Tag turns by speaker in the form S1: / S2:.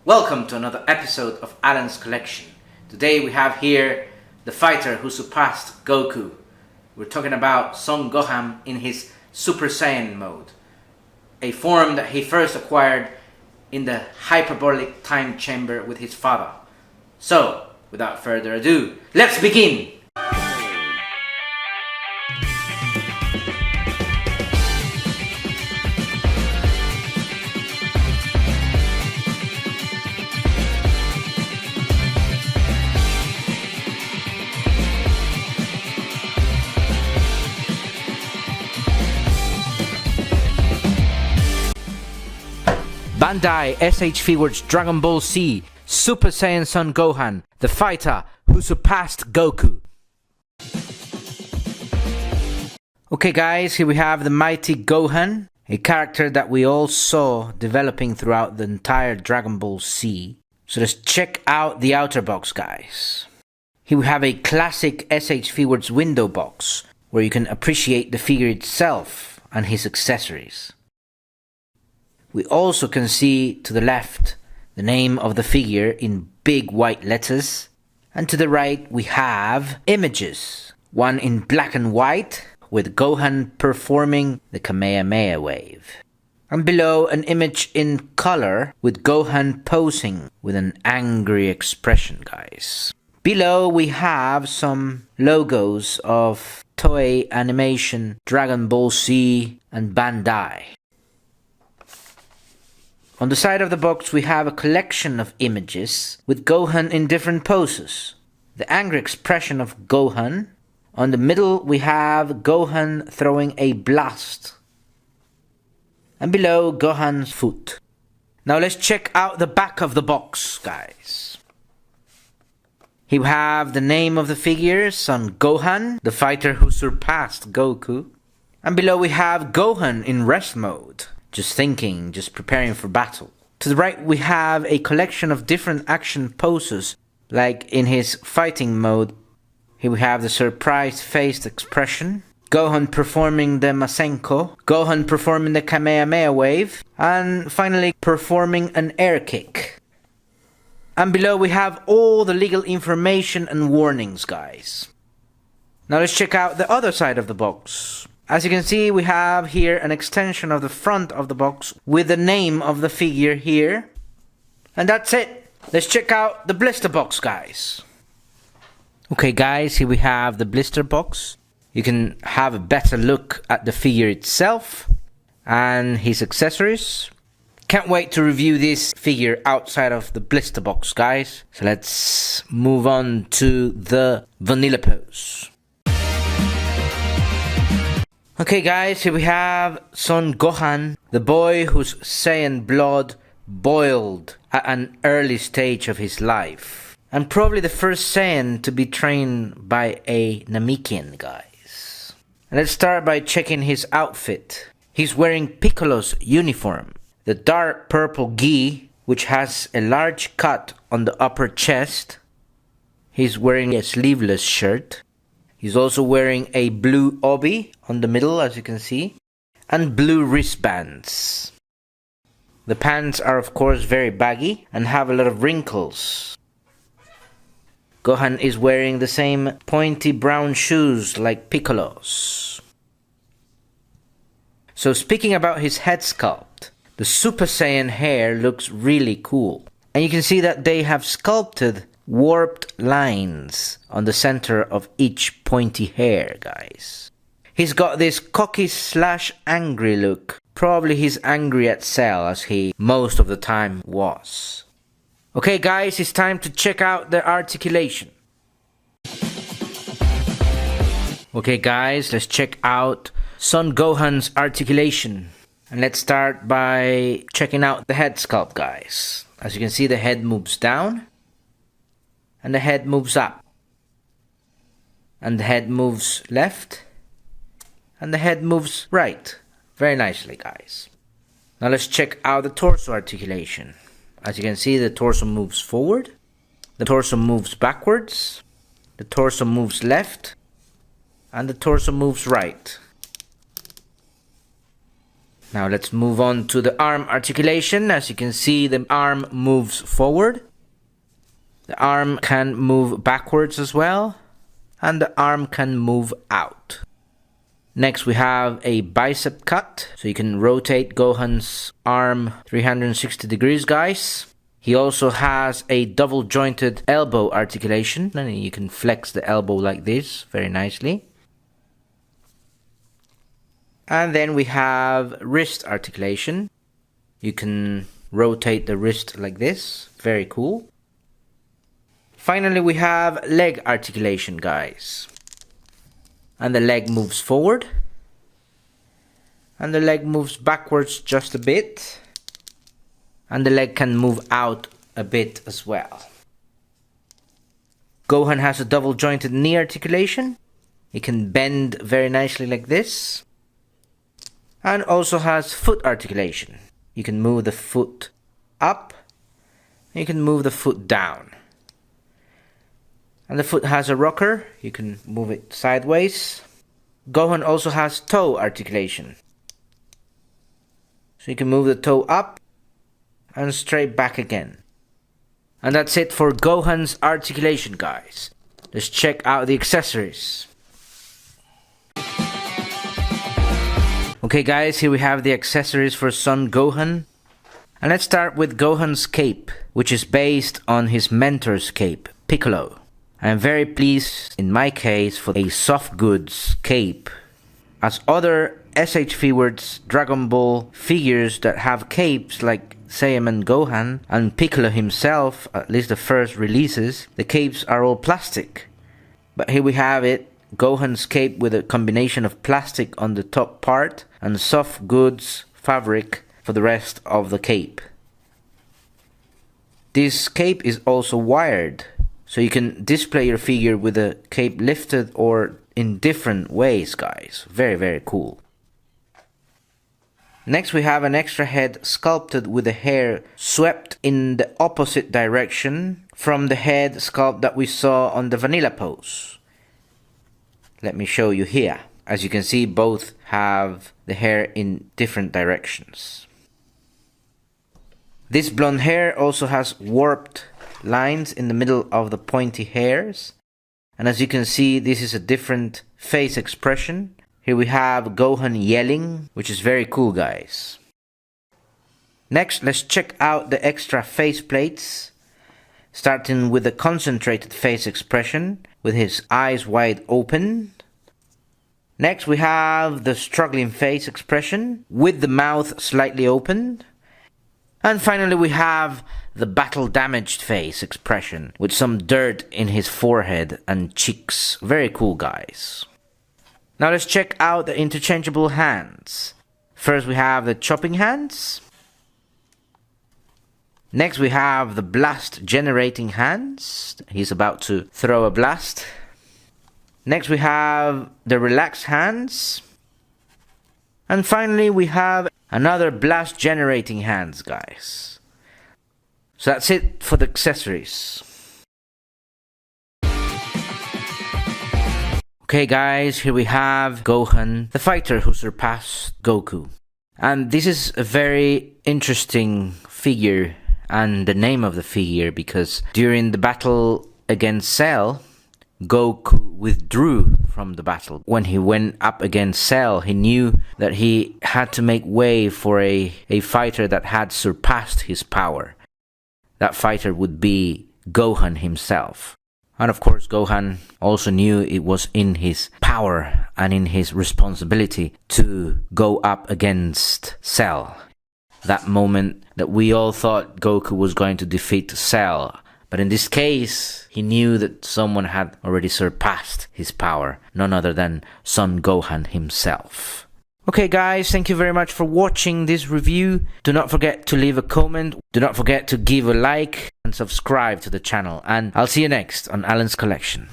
S1: Welcome to another episode of Alan's Collection. Today we have here the fighter who surpassed Goku. We're talking about Son Gohan in his Super Saiyan mode, a form that he first acquired in the hyperbolic time chamber with his father. So, without further ado, let's begin! Bandai SH Figuarts Dragon Ball Z Super Saiyan Son Gohan, the fighter who surpassed Goku. Okay guys, here we have the mighty Gohan, a character that we all saw developing throughout the entire Dragon Ball Z. So let's check out the outer box, guys. Here we have a classic SH Figuarts window box, where you can appreciate the figure itself and his accessories. We also can see to the left the name of the figure in big white letters, and to the right we have images, one in black and white with Gohan performing the Kamehameha wave, and below an image in color with Gohan posing with an angry expression, guys. Below we have some logos of Toei Animation, Dragon Ball Z and Bandai. On the side of the box we have a collection of images with Gohan in different poses. The angry expression of Gohan. On the middle we have Gohan throwing a blast. And below Gohan's foot. Now let's check out the back of the box, guys. Here we have the name of the figure, Son Gohan, the fighter who surpassed Goku. And below we have Gohan in rest mode. Just thinking, just preparing for battle. To the right we have a collection of different action poses, like in his fighting mode. Here we have the surprised faced expression, Gohan performing the Masenko, Gohan performing the Kamehameha wave, and finally performing an air kick. And below we have all the legal information and warnings, guys. Now let's check out the other side of the box. As you can see, we have here an extension of the front of the box with the name of the figure here. And that's it. Let's check out the blister box, guys. Okay guys, here we have the blister box. You can have a better look at the figure itself and his accessories. Can't wait to review this figure outside of the blister box, guys. So let's move on to the vanilla pose. Okay guys, here we have Son Gohan, the boy whose Saiyan blood boiled at an early stage of his life. And probably the first Saiyan to be trained by a Namekian, guys. And let's start by checking his outfit. He's wearing Piccolo's uniform, the dark purple gi, which has a large cut on the upper chest. He's wearing a sleeveless shirt. He's also wearing a blue obi on the middle, as you can see, and blue wristbands. The pants are of course very baggy and have a lot of wrinkles. Gohan is wearing the same pointy brown shoes like Piccolo's. So speaking about his head sculpt, the Super Saiyan hair looks really cool. And you can see that they have sculpted warped lines on the center of each pointy hair, guys. He's got this cocky / angry look. Probably he's angry at Cell, as he most of the time was. Okay guys, it's time to check out the articulation. Okay guys, let's check out Son Gohan's articulation. And let's start by checking out the head sculpt, guys. As you can see, the head moves down. And the head moves up. And the head moves left. And the head moves right. Very nicely, guys. Now let's check out the torso articulation. As you can see, the torso moves forward. The torso moves backwards. The torso moves left. And the torso moves right. Now let's move on to the arm articulation. As you can see, the arm moves forward. The arm can move backwards as well. And the arm can move out. Next we have a bicep cut. So you can rotate Gohan's arm 360 degrees, guys. He also has a double jointed elbow articulation. And you can flex the elbow like this very nicely. And then we have wrist articulation. You can rotate the wrist like this. Very cool. Finally, we have leg articulation, guys. And the leg moves forward. And the leg moves backwards just a bit. And the leg can move out a bit as well. Gohan has a double jointed knee articulation. He can bend very nicely like this. And also has foot articulation. You can move the foot up. And you can move the foot down. And the foot has a rocker. You can move it sideways. Gohan also has toe articulation. So you can move the toe up and straight back again. And that's it for Gohan's articulation, guys. Let's check out the accessories. Okay guys, here we have the accessories for Son Gohan. And let's start with Gohan's cape, which is based on his mentor's cape, Piccolo. I am very pleased, in my case, for a soft goods cape, as other SH Figuarts Dragon Ball figures that have capes like Saiyaman Gohan and Piccolo himself, at least the first releases, the capes are all plastic. But here we have it, Gohan's cape with a combination of plastic on the top part and soft goods fabric for the rest of the cape. This cape is also wired, so you can display your figure with the cape lifted or in different ways, guys. Very, very cool. Next we have an extra head sculpted with the hair swept in the opposite direction from the head sculpt that we saw on the vanilla pose. Let me show you here. As you can see, both have the hair in different directions. This blonde hair also has warped lines in the middle of the pointy hairs. And as you can see, this is a different face expression. Here we have Gohan yelling, which is very cool, guys. Next, let's check out the extra face plates. Starting with the concentrated face expression, with his eyes wide open. Next, we have the struggling face expression, with the mouth slightly opened. And finally, we have the battle-damaged face expression, with some dirt in his forehead and cheeks. Very cool, guys. Now let's check out the interchangeable hands. First, we have the chopping hands. Next, we have the blast-generating hands. He's about to throw a blast. Next, we have the relaxed hands. And finally, we have another blast-generating hands, guys. So that's it for the accessories. Okay guys, here we have Gohan, the fighter who surpassed Goku. And this is a very interesting figure, and the name of the figure, because during the battle against Cell, Goku withdrew from the battle. When he went up against Cell, he knew that he had to make way for a fighter that had surpassed his power. That fighter would be Gohan himself. And of course, Gohan also knew it was in his power and in his responsibility to go up against Cell. That moment that we all thought Goku was going to defeat Cell. But in this case, he knew that someone had already surpassed his power. None other than Son Gohan himself. Okay guys, thank you very much for watching this review. Do not forget to leave a comment. Do not forget to give a like and subscribe to the channel. And I'll see you next on Alan's Collection.